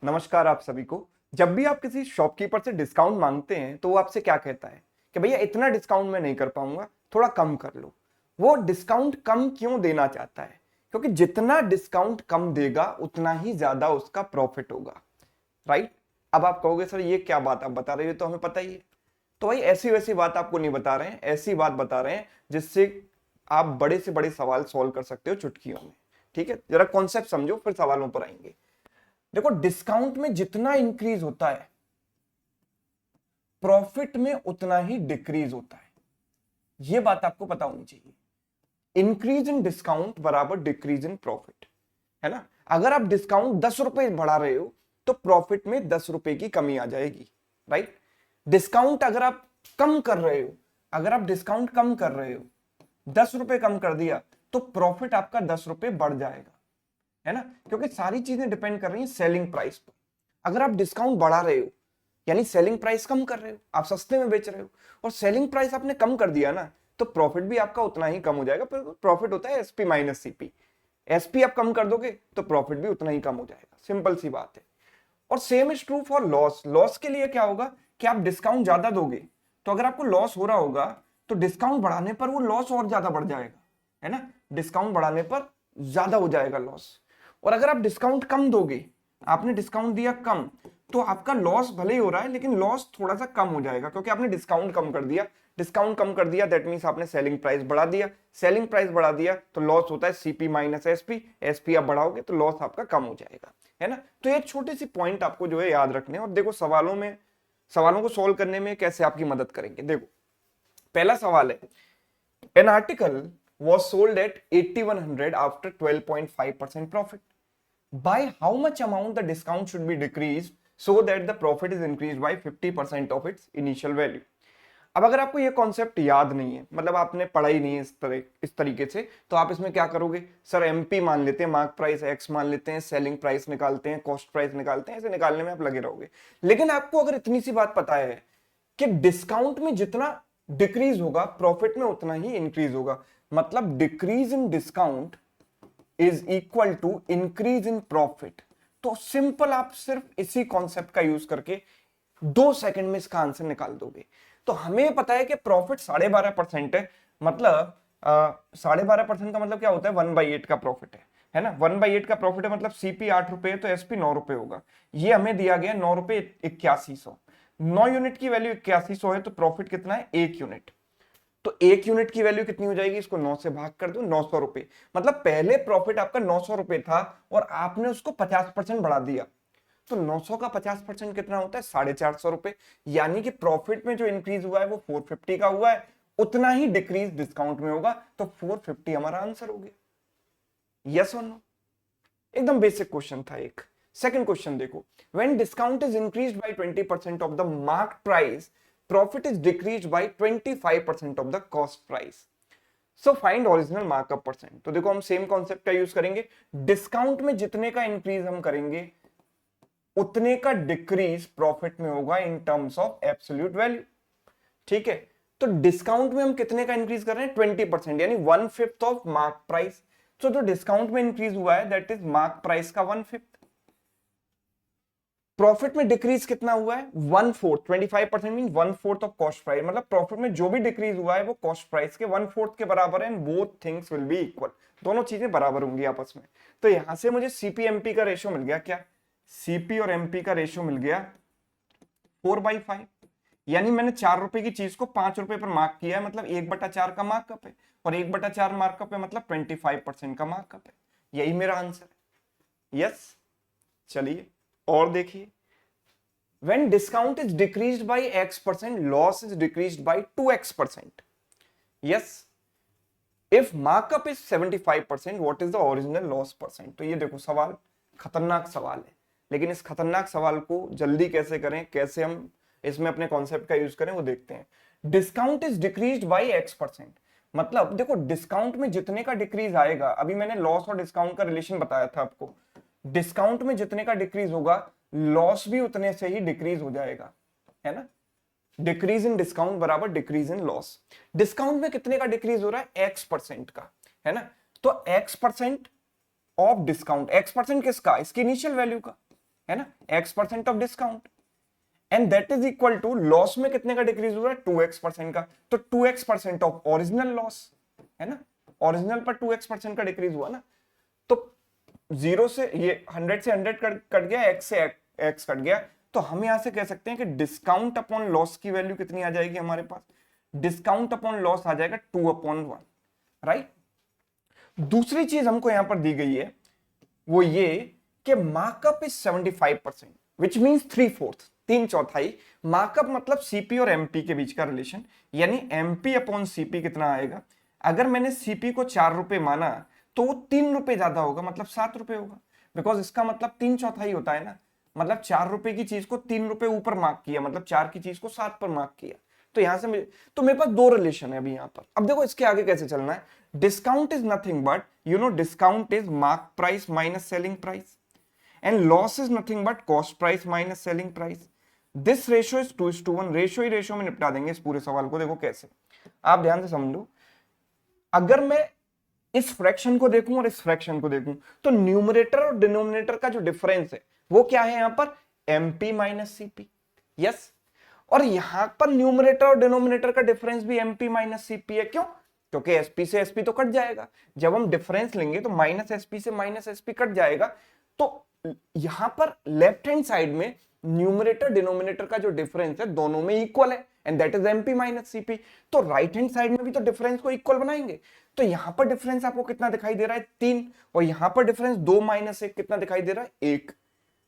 नमस्कार आप सभी को। जब भी आप किसी शॉपकीपर से डिस्काउंट मांगते हैं तो वो आपसे क्या कहता है कि भैया इतना डिस्काउंट मैं नहीं कर पाऊंगा, थोड़ा कम कर लो। वो डिस्काउंट कम क्यों देना चाहता है? क्योंकि जितना डिस्काउंट कम देगा उतना ही ज्यादा उसका प्रॉफिट होगा, राइट? अब आप कहोगे सर ये क्या बात आप बता रहे हो, तो हमें पता ही है। तो भाई ऐसी वैसी बात आपको नहीं बता रहे हैं, ऐसी बात बता रहे हैं जिससे आप बड़े से बड़े सवाल सॉल्व कर सकते हो चुटकियों में। ठीक है, जरा कॉन्सेप्ट समझो फिर सवालों पर आएंगे। देखो, डिस्काउंट में जितना इंक्रीज होता है प्रॉफिट में उतना ही डिक्रीज होता है। यह बात आपको पता होनी चाहिए। इंक्रीज इन डिस्काउंट बराबर डिक्रीज इन प्रॉफिट, है ना? अगर आप डिस्काउंट 10 रुपए बढ़ा रहे हो तो प्रॉफिट में 10 रुपए की कमी आ जाएगी, राइट? डिस्काउंट अगर आप कम कर रहे हो, अगर आप डिस्काउंट कम कर रहे हो, 10 रुपए कम कर दिया तो प्रॉफिट आपका 10 रुपए बढ़ जाएगा, है ना? क्योंकि सारी चीजें डिपेंड कर रही हैं सेलिंग प्राइस पर। अगर आप डिस्काउंट बढ़ा रहे हो यानी सेलिंग प्राइस कम कर रहे हो, आप सस्ते में बेच रहे हो, और सेलिंग प्राइस आपने कम कर दिया ना, तो प्रॉफिट भी आपका उतना ही कम हो जाएगा। प्रॉफिट होता है एसपी माइनस सीपी। एसपी आप कम कर दोगे तो प्रॉफिट भी उतना ही कम हो जाएगा, सिंपल सी बात है। और same is true for loss. Loss के लिए क्या होगा कि आप डिस्काउंट ज्यादा दोगे तो अगर आपको लॉस हो रहा होगा तो डिस्काउंट बढ़ाने पर वो लॉस और ज्यादा बढ़ जाएगा, है ना? डिस्काउंट बढ़ाने पर ज्यादा हो जाएगा लॉस। और अगर आप डिस्काउंट कम दोगे, आपने डिस्काउंट दिया कम, तो आपका लॉस भले ही हो रहा है लेकिन लॉस थोड़ा सा कम हो जाएगा क्योंकि आपने डिस्काउंट कम कर दिया। डिस्काउंट कम कर दिया दैट मींस आपने सेलिंग प्राइस बढ़ा दिया। सेलिंग प्राइस बढ़ा दिया तो लॉस होता है सीपी माइनस एसपी। एसपी आप बढ़ाओगे तो लॉस आपका कम हो जाएगा, है ना? तो ये छोटी सी पॉइंट आपको जो है याद रखने। और देखो सवालों को सोल्व करने में कैसे आपकी मदद करेंगे। देखो, पहला सवाल है, an article was sold at 8100 after 12.5% profit. By how much amount the discount should be decreased so that the profit is increased by 50% of its initial value? अब अगर आपको ये कॉन्सेप्ट याद नहीं है, मतलब आपने पढ़ा ही नहीं है इस तरीके से, तो आप इसमें क्या करोगे? सर एमपी मान लेते हैं, मार्क प्राइस एक्स मान लेते हैं, सेलिंग प्राइस निकालते हैं, कॉस्ट प्राइस निकालते हैं, ऐसे निकालने में आप लगे रहोगे। लेकिन आपको अगर इतनी सी बात पता है कि डिस्काउंट में जितना डिक्रीज होगा प्रॉफिट में उतना ही इंक्रीज होगा, मतलब decrease in discount is equal to increase in profit, तो सिंपल आप सिर्फ इसी कॉन्सेप्ट का यूज करके 2 सेकंड में इसका आंसर निकाल दोगे। तो हमें पता है कि प्रॉफिट 12.5% है, मतलब 12.5% का मतलब क्या होता है? 1/8 का प्रॉफिट है ना? 1/8 का प्रॉफिट है, मतलब सीपी 8 रुपए है तो एसपी 9 रुपए होगा। ये हमें दिया गया 9 रुपए 8100। 9 यूनिट की वैल्यू 8100 है तो प्रॉफिट कितना है? 1 यूनिट। तो 1 यूनिट की वैल्यू कितनी हो जाएगी? इसको 9 से भाग कर दो, 900 रुपए। मतलब पहले प्रॉफिट आपका 900 रुपए था और आपने उसको 50% बढ़ा दिया, तो 900 का 50% कितना होता है? 450 रुपए। यानी कि प्रॉफिट में जो इंक्रीज हुआ है वो 450 का हुआ है, उतना ही डिक्रीज डिस्काउंट में होगा, तो 450 हमारा आंसर हो गया। यस और नो? एकदम बेसिक क्वेश्चन था एक। सेकंड क्वेश्चन देखो, when discount is increased by 20% of the mark price, profit is decreased bye 25% of the cost price. So find original markup percent. तो देखो, हम सेम कॉन्सेप्ट का यूज करेंगे। डिस्काउंट में जितने का इंक्रीज हम करेंगे उतने का डिक्रीज प्रॉफिट में होगा in terms of absolute value. ठीक है, तो डिस्काउंट में हम कितने का इंक्रीज कर रहे हैं? 20%, यानी 1/5 ऑफ मार्क प्राइस। तो जो डिस्काउंट में इंक्रीज हुआ है दैट इज मार्क प्राइस का 1/5। प्रॉफिट में डिक्रीज कितना हुआ है? 1/4। 25% मीन 1/4 ऑफ कॉस्ट प्राइस, मतलब प्रॉफिट में जो भी डिक्रीज हुआ है वो कॉस्ट प्राइस के 1/4 के बराबर है। And both things will be equal, दोनों चीजें बराबर होंगी आपस में। तो यहां से मुझे सीपीएमपी का रेशियो मिल गया। क्या? सीपी और एमपी का रेशियो मिल गया 4/5। यानी मैंने 4 रुपए की चीज को 5 रुपए पर मार्क किया है, मतलब 1/4 का मार्कअप है, और 1/4 मार्कअप है मतलब 25% का मार्कअप है। यही मेरा आंसर है। यस, चलिए और देखिए, when discount is decreased by x%, loss is decreased by 2x%. Yes, if markup is 75%, what is the original loss percent? तो ये देखो, सवाल खतरनाक सवाल है, लेकिन इस खतरनाक सवाल को जल्दी कैसे करें, कैसे हम इसमें अपने कॉन्सेप्ट का यूज करें, वो देखते हैं। Discount is decreased bye x%, मतलब देखो डिस्काउंट में जितने का डिक्रीज आएगा, अभी मैंने लॉस और डिस्काउंट का रिलेशन बताया था आपको, डिस्काउंट में जितने का डिक्रीज होगा लॉस भी उतने से ही डिक्रीज हो जाएगा, है ना? डिक्रीज इन डिस्काउंट बराबर डिक्रीज इन लॉस। डिस्काउंट में कितने का डिक्रीज हो रहा है? x% का, है ना? तो x% ऑफ डिस्काउंट, x% किसका? इसकी इनिशियल वैल्यू का, है ना, x% of discount, and that is equal to loss में कितने का डिक्रीज हुआ है, 2x% का, तो 2x% ऑफ ओरिजिनल लॉस, है ना, ओरिजिनल पर 2x% का डिक्रीज हुआ ना, तो 0 से ये 100 से 100 कट गया, x से x कट गया, तो हम यहां से कह सकते हैं कि डिस्काउंट अपॉन लॉस की वैल्यू कितनी आ जाएगी हमारे पास, डिस्काउंट अपॉन लॉस आ जाएगा 2/1, राइट। दूसरी चीज हमको यहां पर दी गई है वो ये कि markup is 75%, which means 3/4, 3/4। Markup मतलब सीपी और एमपी के बीच का रिलेशन, यानी एमपी अपॉन सीपी कितना आएगा, अगर मैंने सीपी को 4 रुपए माना तो वो 3 रुपए ज्यादा होगा, मतलब 7 रुपए होगा, बिकॉज इसका मतलब 3/4 होता है ना, मतलब 4 रुपए की चीज को 3 रुपए ऊपर मार्क किया, मतलब 4 की चीज को 7 पर मार्क किया, तो यहां से तो मेरे पास दो रिलेशन है अभी यहां पर। अब देखो इसके आगे कैसे चलना है, discount is nothing but discount is mark price minus selling price, and loss is nothing but cost price minus selling price. This ratio is 2:1, ratio he ratio में निपटा देंगे इस पूरे सवाल को। देखो कैसे, आप ध्यान से समझो, अगर मैं इस फ्रैक्शन को देखूं और इस फ्रैक्शन को देखूं तो न्यूमरेटर और डिनोमिनेटर का जो डिफरेंस है वो क्या है यहां पर, एमपी माइनस सीपी, यस। और यहां पर न्यूमरेटर और डिनोमिनेटर का डिफरेंस भी एमपी माइनस सीपी है, क्यों, क्योंकि एसपी से एसपी तो कट जाएगा, जब हम डिफरेंस लेंगे तो माइनस एसपी से माइनस एसपी कट जाएगा, तो यहां पर लेफ्ट हैंड साइड में न्यूमरेटर डिनोमिनेटर का जो डिफरेंस है दोनों में इक्वल है, and that is MP minus CP. तो राइट हैंड साइड में भी तो डिफरेंस को इक्वल बनाएंगे, तो यहां पर डिफरेंस आपको कितना दिखाई दे रहा है, 3, और यहां पर डिफरेंस 2 - 1 कितना दिखाई दे रहा है, 1।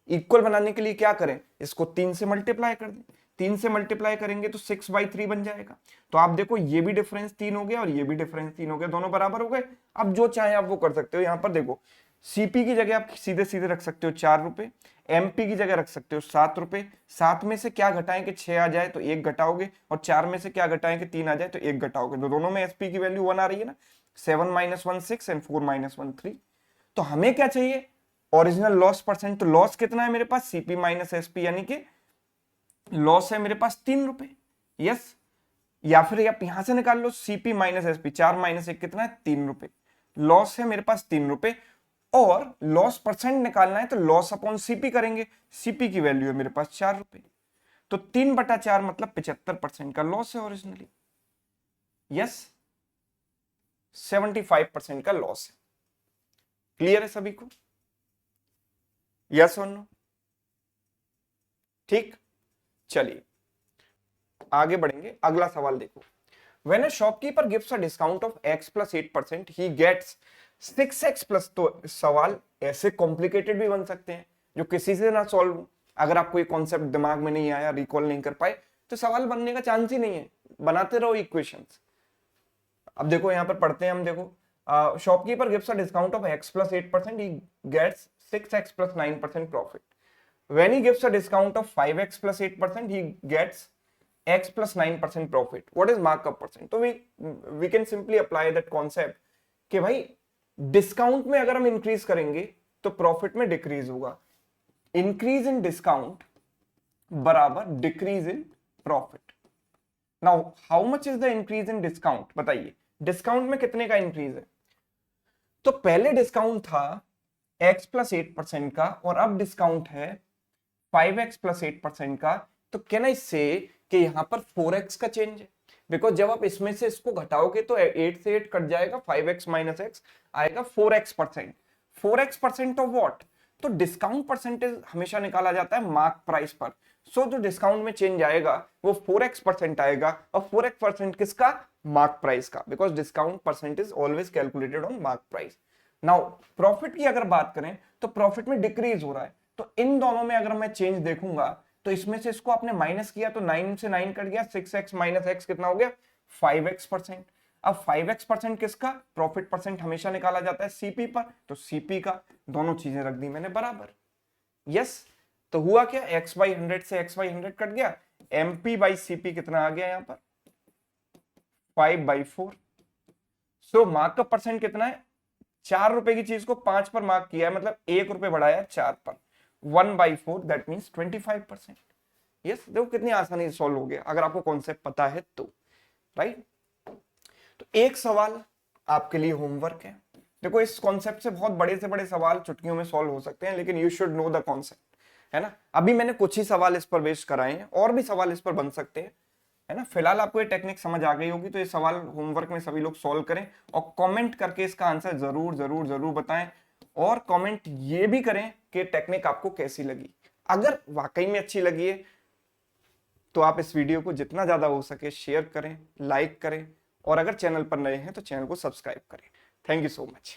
इक्वल बनाने के लिए क्या करें, इसको 3 से मल्टीप्लाई कर दें, 3 से मल्टीप्लाई करेंगे तो 6/3 बन जाएगा। तो आप देखो ये भी डिफरेंस 3 हो गया और ये भी डिफरेंस 3 हो गया, दोनों बराबर हो गए। अब जो चाहे आप वो कर सकते हो, यहां पर देखो सीपी की जगह आप सीधे सीधे रख सकते हो 4 रुपए, एमपी की जगह रख सकते हो 7 रुपए, 7 में से क्या घटाएं कि 6 आ जाए तो 1 घटाओगे, और 4 में से क्या घटाएं कि 3 आ जाए तो 1 घटाओगे, तो दोनों में एसपी की वैल्यू 1 आ रही है ना, 7 - 1 6 एंड 4 - 1 3। तो हमें क्या चाहिए, ओरिजिनल लॉस परसेंट, तो लॉस कितना है मेरे पास, सीपी माइनस एसपी, यानी कि लॉस है मेरे पास 3 रुपए, यस। या फिर आप यहां से निकाल लो, सीपी माइनस एसपी, 4 - 1 कितना है, 3 रुपए, लॉस है मेरे पास 3 रुपए, और लॉस परसेंट निकालना है तो लॉस अपॉन सीपी करेंगे, सीपी की वैल्यू है मेरे पास 4 रुपए, तो 3/4 मतलब 75% का लॉस है ओरिजिनली, यस, 75% का लॉस है। क्लियर है सभी को, यस और नो, ठीक। चलिए आगे बढ़ेंगे, अगला सवाल देखो, When a shopkeeper gives a discount of x plus 8%, he gets 6x plus, तो सवाल ऐसे कॉम्प्लिकेटेड भी बन सकते हैं जो किसी से ना सॉल्व हो। अगर आपको ये कॉन्सेप्ट दिमाग में नहीं आया, रिकॉल नहीं कर पाए, तो सवाल बनने का चांस ही नहीं है, बनाते रहो इक्वेशंस। अब देखो यहां पर पढ़ते हैं हम, देखो shopkeeper gives a discount of x plus 8%, he gets 6x plus 9% profit. When he gives a discount of 5x plus 8%, he gets x plus 9% profit. What is markup percent? तो we can simply apply that concept कि भाई discount में अगर हम increase करेंगे तो profit में decrease होगा, इंक्रीज इन डिस्काउंट बराबर decrease in profit. Now how much is the increase in discount, बताइए डिस्काउंट में कितने का इंक्रीज है। तो पहले डिस्काउंट था x plus 8% का, और अब डिस्काउंट है 5x plus 8% का, तो कैन आई से कि यहां पर 4x का चेंज है, बिकॉज जब आप इसमें से इसको घटाओगे तो 8 से 8 कट जाएगा, 5x - x आएगा 4x%, 4x% ऑफ व्हाट, तो डिस्काउंट परसेंटेज हमेशा निकाला जाता है मार्क प्राइस पर, सो जो डिस्काउंट में चेंज आएगा वो 4x% आएगा, और 4x% किसका, मार्क प्राइस का, because discount percent is always calculated on mark price. Now profit की अगर बात करें तो प्रॉफिट में डिक्रीज हो रहा है, तो इन दोनों में अगर मैं चेंज देखूंगा तो इसमें से इसको आपने माइनस किया तो 9 से 9 कट गया, 6x - x कितना हो गया, 5x%। अब 5x% किसका, प्रॉफिट परसेंट हमेशा निकाला जाता है सीपी पर, तो सीपी का, दोनों चीजें रख दी मैंने बराबर, यस। तो हुआ क्या, x/100 से x/100 कट गया, MP/CP कितना आ गया यहां पर, 5/4। सो मार्कअप परसेंट कितना है, 4 रुपए की चीज को 5 पर मार्क किया है, मतलब 1 रुपए बढ़ाया 4 पर, 1/4 दैट मींस 25%। यस, देखो कितनी आसानी से सॉल्व हो गया अगर आपको कॉन्सेप्ट पता है तो, राइट। तो एक सवाल आपके लिए होमवर्क है, देखो इस कॉन्सेप्ट से बहुत बड़े से बड़े सवाल चुटकियों में सॉल्व हो सकते हैं, लेकिन you should know the concept, है ना। अभी मैंने कुछ ही सवाल इस पर बेस्ड कराए हैं, और भी सवाल इस पर बन सकते हैं, है ना। फिलहाल आपको ये टेक्निक समझ आ गई होगी, तो ये सवाल होमवर्क में सभी लोग सॉल्व करें और कमेंट करके इसका आंसर जरूर जरूर जरूर बताएं, और कमेंट ये भी करें कि टेक्निक आपको कैसी लगी। अगर वाकई में अच्छी लगी है तो आप इस वीडियो को जितना ज्यादा हो सके शेयर करें, लाइक करें, और अगर चैनल पर नए हैं तो चैनल को सब्सक्राइब करें। Thank you so much.